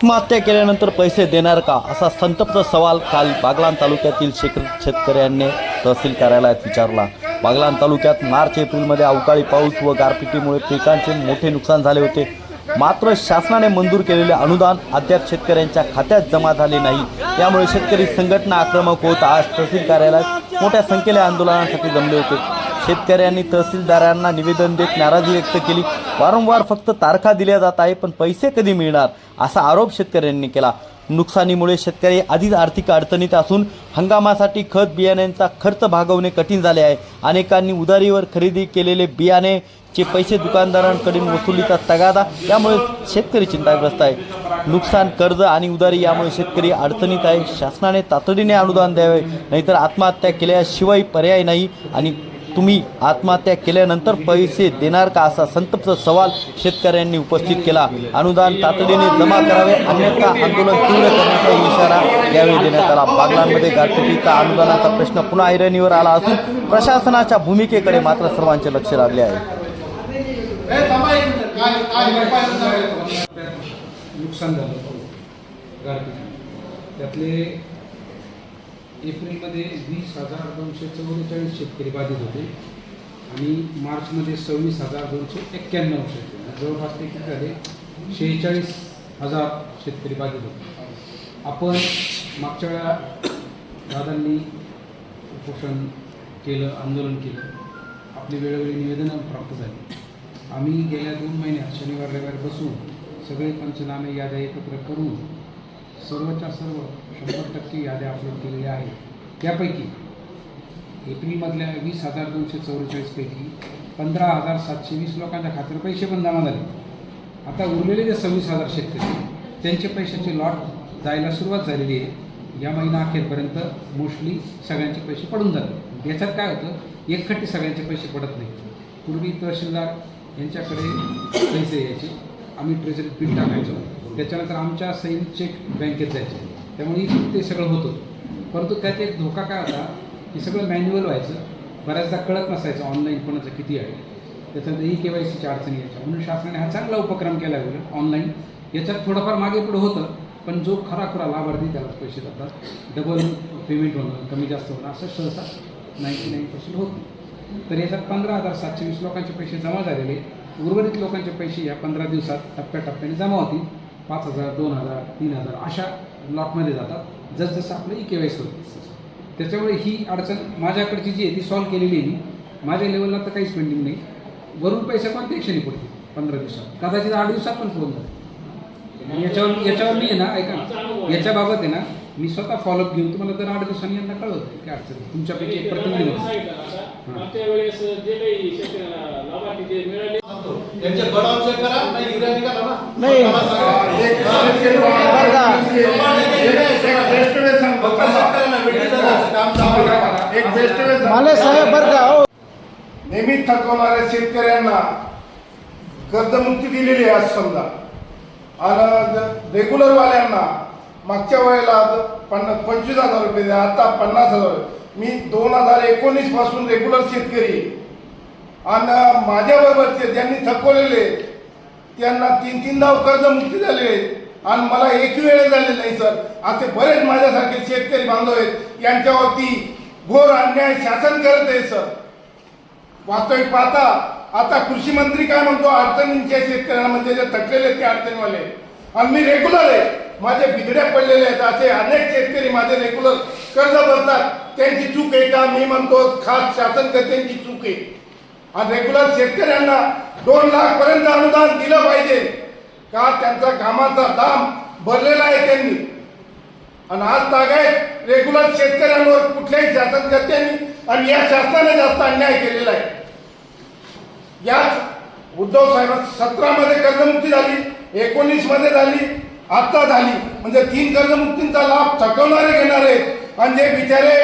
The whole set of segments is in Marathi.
आत्महत्या केल्यानंतर पैसे देणार का असा संतप्त सवाल काल बागलाण तालुक्यातील शेतकऱ्यांनी तहसील कार्यालयात विचारला। बागलाण तालुक्यात मार्च एप्रिलमध्ये अवकाळी पाऊस व गारपिटीमुळे पिकांचे मोठे नुकसान झाले होते। मात्र शासनाने मंजूर केलेले अनुदान अद्याप शेतकऱ्यांच्या खात्यात जमा झाले नाही। त्यामुळे शेतकरी संघटना आक्रमक होत आज तहसील कार्यालयात मोठ्या संख्येने आंदोलनासाठी जमले होते। शेतकऱ्यांनी तहसीलदारांना निवेदन देत नाराजी व्यक्त केली। वारंवार फक्त तारखा दिल्या जात आहे पण पैसे कधी मिळणार असा आरोप शेतकऱ्यांनी केला। नुकसानीमुळे शेतकरी आधीच आर्थिक अडचणीत असून हंगामासाठी खत बियाण्यांचा खर्च भागवणे कठीण झाले आहे। अनेकांनी उधारीवर खरेदी केलेले बियाणेचे पैसे दुकानदारांकडून वसुलीचा तगादा, त्यामुळे शेतकरी चिंताग्रस्त आहे। नुकसान, कर्ज आणि उधारी यामुळे शेतकरी अडचणीत आहे। शासनाने तातडीने अनुदान द्यावे, नाहीतर आत्महत्या केल्याशिवाय पर्याय नाही आणि तुम्ही आत्महत्या केल्यानंतर पैसे देणार का असा संतप्त सवाल शेतकऱ्यांनी उपस्थित केला। अनुदान तातडीने जमा करावे, अन्यथा आंदोलन तीव्र करण्याचा इशारा यावेळी देण्यात आला। बागलाणमध्ये गारपिटीचा अनुदानाचा प्रश्न पुन्हा ऐरणीवर आला असून प्रशासनाच्या भूमिकेकडे मात्र सर्वांचे लक्ष लागले आहे। नुकसान झालं गारपीट, त्यातले एप्रिलमध्ये 20,244 शेतकरी बाधित होते आणि मार्चमध्ये 26,291 शेतकरी, जवळपास ते किती झाले 46,000 शेतकरी बाधित होते। आपण मागच्या वेळा दादांनी उपोषण केलं, आंदोलन केलं, आपली वेळोवेळी निवेदनं प्राप्त झाली। आम्ही गेल्या 2 महिन्यात शनिवार रविवार बसून सगळे पंचनामे याद्या एकत्र करून सर्वच्या सर्व 100% याद्या अपलोड केलेल्या आहेत। त्यापैकी एप्रिलमधल्या 20,244 पैकी 15,720 लोकांच्या खात्यावर पैसे पण जमा झाले। आता उरलेले जे 26,000 शेतकरी, त्यांचे पैशाचे लॉट जायला सुरुवात झालेली आहे। या महिना अखेरपर्यंत मोस्टली सगळ्यांचे पैसे पडून जातात। याच्यात काय होतं, एकखट्टी सगळ्यांचे पैसे पडत नाही। पूर्वी तहसीलदार यांच्याकडे पैसे यायचे, आम्ही ट्रेझरी बिल टाकायचो, त्याच्यानंतर आमच्या सैनिक चेक बँकेत जायचे, त्यामुळे ते सगळं होतं। परंतु त्यात एक धोका काय होता की सगळं मॅन्युअल व्हायचं, बऱ्याचदा कळत नसायचं ऑनलाईन कोणाचं किती आहे, त्याच्यानंतर KYCच्या अडचणी यायच्या। म्हणून शासनाने हा चांगला उपक्रम केला आहे ऑनलाईन। याच्यात थोडंफार मागे पुढं होतं, पण जो खरा लाभार्थी त्यालाच पैसे जातात, डबल पेमेंट होणं, कमी जास्त होणं असं सहसा 99% होतं। तर याच्यात 15,720 लोकांचे पैसे जमा झालेले, उर्वरित लोकांचे पैसे या 15 दिवसात टप्प्याटप्प्याने जमा होतील। 5,000, 2,000, 3,000 अशा लॉटमध्ये जातात, जसजसं आपलं KYC होतं। त्याच्यामुळे ही अडचण माझ्याकडची जी आहे ती सॉल्व्ह केलेली आहे मी। माझ्या लेवलला तर काहीच पेंडिंग नाही, वरून पैसे पण ते क्षणी पडतील 15 दिवसात, कदाचित 8 दिवसात पण पोहोचून जाईल। याच्यावर मी आहे ना, ऐका ना, याच्याबाबत आहे ना मी स्वतः फॉलोअप घेऊन तुम्हाला तर 8 दिवसांनी यांना कळवतं काय अडचण, तुमच्यापैकी एक प्रतिनिधी होतं। नेहमी थकवणाऱ्या शेतकऱ्यांना कर्जमुक्ती दिलेली आहे आज समजा, आणि रेग्युलरवाल्यांना मागच्या वेळेला 25,000 रुपये द्या, आता 50,000। मी 2019 पासून रेग्युलर शेतकरी, आणि माझ्याबरोबरचे ज्यांनी थकवलेले त्यांना 3-3दा कर्जमुक्ती झाले आणि मला एकही वेळ झाले नाही सर। असे बरेच माझ्यासारखे शेतकरी बांधव आहेत, यांच्यावरती घोर अन्याय शासन करत आहे सर। वास्तविक पाहता आता कृषी मंत्री काय म्हणतो, अडचणींच्या शेतकऱ्यांना म्हणजे जे थकलेले ते अडचणीवाले, आणि मी रेग्युलर आहे, माझे बिघड्या पडलेले आहेत। असे अनेक शेतकरी माझे रेग्युलर कर्ज भरतात, त्यांची चूक आहे का? मी म्हणतो खास शासन कर्त्यांची चूक आहे। आणि रेग्युलर शेतकऱ्यांना 2 लाख पर्यंत अनुदान दिलं पाहिजे का? त्यांचा कामाचा दाम भरलेला आहे त्यांनी, आणि आज तागायत रेग्युलर शेतकऱ्यांवर कुठल्याही शासन कर्त्यांनी आणि या शासनाने जास्त अन्याय केलेला आहे। याच उद्धव साहेब 17 मध्ये कर्जमुक्ती झाली, 19 मध्ये झाली, आता झाली, म्हणजे 3 कर्जमुक्तींचा लाभ थकवणारे घेणार आहेत, आणि जे बिचारे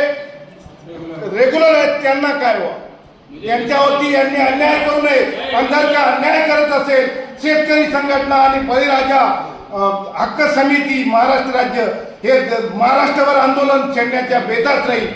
रेग्युलर आहेत त्यांना काय व्हा, त्यांच्यावरती यांनी अन्याय करू नये। आणि जर का अन्याय करत असेल शेतकरी संघटना आणि बळीराजा हक्क समिती महाराष्ट्र राज्य हे महाराष्ट्रावर आंदोलन छेडण्याच्या बेतात राहील।